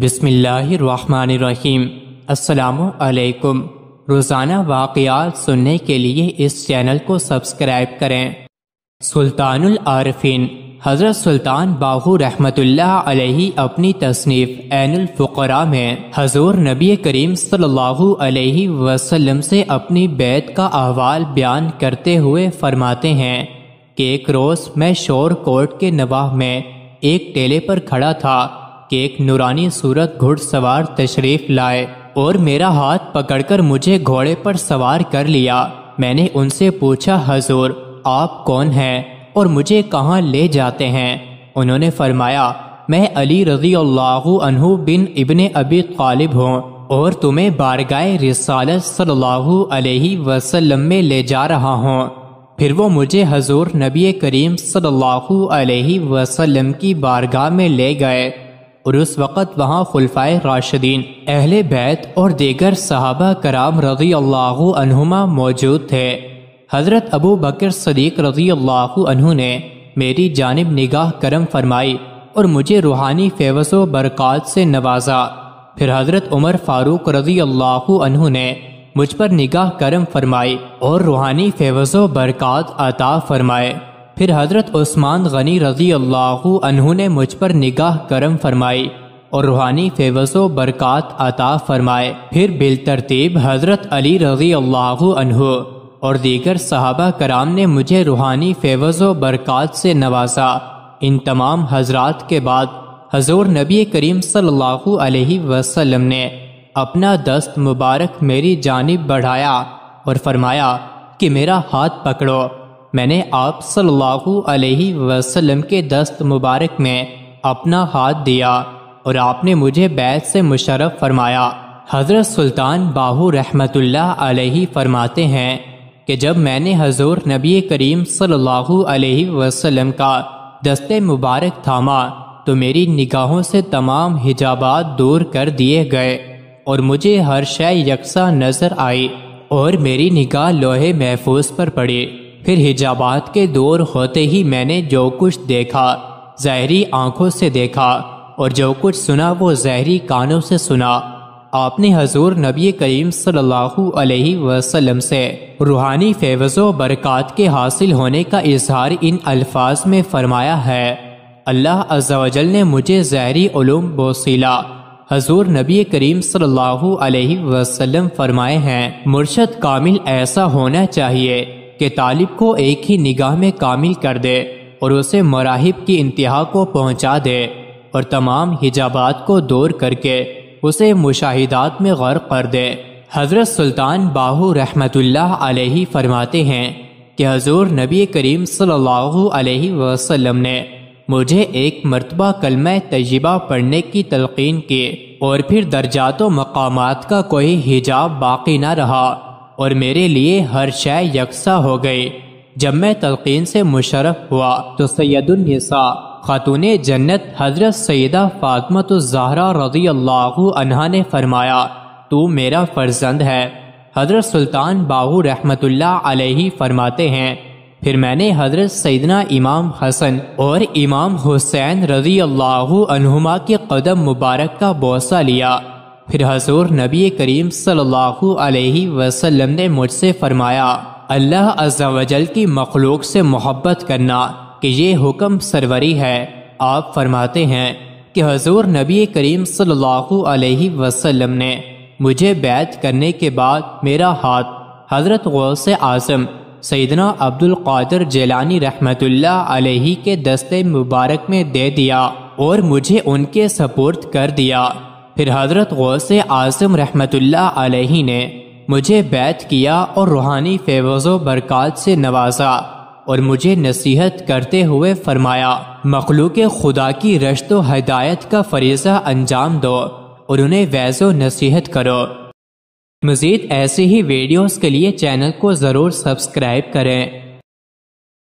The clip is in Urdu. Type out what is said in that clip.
بسم اللہ الرحمن الرحیم۔ السلام علیکم۔ روزانہ واقعات سننے کے لیے اس چینل کو سبسکرائب کریں۔ سلطان العارفین حضرت سلطان باہو رحمۃ اللہ علیہ اپنی تصنیف عین الفقراء میں حضور نبی کریم صلی اللہ علیہ وسلم سے اپنی بیعت کا احوال بیان کرتے ہوئے فرماتے ہیں کہ ایک روز میں شور کوٹ کے نواح میں ایک ٹیلے پر کھڑا تھا کہ ایک نورانی صورت گھڑ سوار تشریف لائے اور میرا ہاتھ پکڑ کر مجھے گھوڑے پر سوار کر لیا۔ میں نے ان سے پوچھا، حضور آپ کون ہیں اور مجھے کہاں لے جاتے ہیں؟ انہوں نے فرمایا، میں علی رضی اللہ عنہ بن ابن ابی طالب ہوں اور تمہیں بارگاہ رسالت صلی اللہ علیہ وسلم میں لے جا رہا ہوں۔ پھر وہ مجھے حضور نبی کریم صلی اللہ علیہ وسلم کی بارگاہ میں لے گئے اور اس وقت وہاں خلفائے راشدین، اہل بیت اور دیگر صحابہ کرام رضی اللہ عنہما موجود تھے۔ حضرت ابو بکر صدیق رضی اللہ عنہ نے میری جانب نگاہ کرم فرمائی اور مجھے روحانی فیض و برکات سے نوازا۔ پھر حضرت عمر فاروق رضی اللہ عنہ نے مجھ پر نگاہ کرم فرمائی اور روحانی فیض و برکات عطا فرمائے۔ پھر حضرت عثمان غنی رضی اللہ عنہ نے مجھ پر نگاہ کرم فرمائی اور روحانی فیض و برکات عطا فرمائے۔ پھر بالترتیب حضرت علی رضی اللہ عنہ اور دیگر صحابہ کرام نے مجھے روحانی فیض و برکات سے نوازا۔ ان تمام حضرات کے بعد حضور نبی کریم صلی اللہ علیہ وسلم نے اپنا دست مبارک میری جانب بڑھایا اور فرمایا کہ میرا ہاتھ پکڑو۔ میں نے آپ صلی اللہ علیہ وسلم کے دست مبارک میں اپنا ہاتھ دیا اور آپ نے مجھے بیعت سے مشرف فرمایا۔ حضرت سلطان باہو رحمۃ اللہ علیہ فرماتے ہیں کہ جب میں نے حضور نبی کریم صلی اللہ علیہ وسلم کا دست مبارک تھاما تو میری نگاہوں سے تمام حجابات دور کر دیے گئے اور مجھے ہر شے یکساں نظر آئی اور میری نگاہ لوح محفوظ پر پڑی۔ پھر حجابات کے دور ہوتے ہی میں نے جو کچھ دیکھا ظاہری آنکھوں سے دیکھا اور جو کچھ سنا وہ ظاہری کانوں سے سنا۔ آپ نے حضور نبی کریم صلی اللہ علیہ وسلم سے روحانی فیض و برکات کے حاصل ہونے کا اظہار ان الفاظ میں فرمایا ہے، اللہ عز و جل نے مجھے ظاہری علوم بوسیلہ۔ حضور نبی کریم صلی اللہ علیہ وسلم فرمائے ہیں، مرشد کامل ایسا ہونا چاہیے کہ طالب کو ایک ہی نگاہ میں کامل کر دے اور اسے مراحب کی انتہا کو پہنچا دے اور تمام حجابات کو دور کر کے اسے مشاہدات میں غرق کر دے۔ حضرت سلطان باہو رحمۃ اللہ علیہ فرماتے ہیں کہ حضور نبی کریم صلی اللہ علیہ وسلم نے مجھے ایک مرتبہ کلمہ طیبہ پڑھنے کی تلقین کی اور پھر درجات و مقامات کا کوئی حجاب باقی نہ رہا اور میرے لیے ہر شے یکساں ہو گئی۔ جب میں تلقین سے مشرف ہوا تو سید النساء خاتون جنت حضرت سیدہ فاطمۃ الزہرا رضی اللہ عنہا نے فرمایا، تو میرا فرزند ہے۔ حضرت سلطان باہو رحمۃ اللہ علیہ فرماتے ہیں، پھر میں نے حضرت سیدنا امام حسن اور امام حسین رضی اللہ عنہما کے قدم مبارک کا بوسہ لیا۔ پھر حضور نبی کریم صلی اللہ علیہ وسلم نے مجھ سے فرمایا، اللہ عز و جل کی مخلوق سے محبت کرنا کہ یہ حکم سروری ہے۔ آپ فرماتے ہیں کہ حضور نبی کریم صلی اللہ علیہ وسلم نے مجھے بیعت کرنے کے بعد میرا ہاتھ حضرت غوث اعظم سیدنا عبد القادر جیلانی رحمۃ اللہ علیہ کے دست مبارک میں دے دیا اور مجھے ان کے سپرد کر دیا۔ پھر حضرت غوث اعظم رحمۃ اللہ علیہ نے مجھے بیعت کیا اور روحانی فیض و برکات سے نوازا اور مجھے نصیحت کرتے ہوئے فرمایا، مخلوق خدا کی رشد و ہدایت کا فریضہ انجام دو اور انہیں وعظ و نصیحت کرو۔ مزید ایسے ہی ویڈیوز کے لیے چینل کو ضرور سبسکرائب کریں۔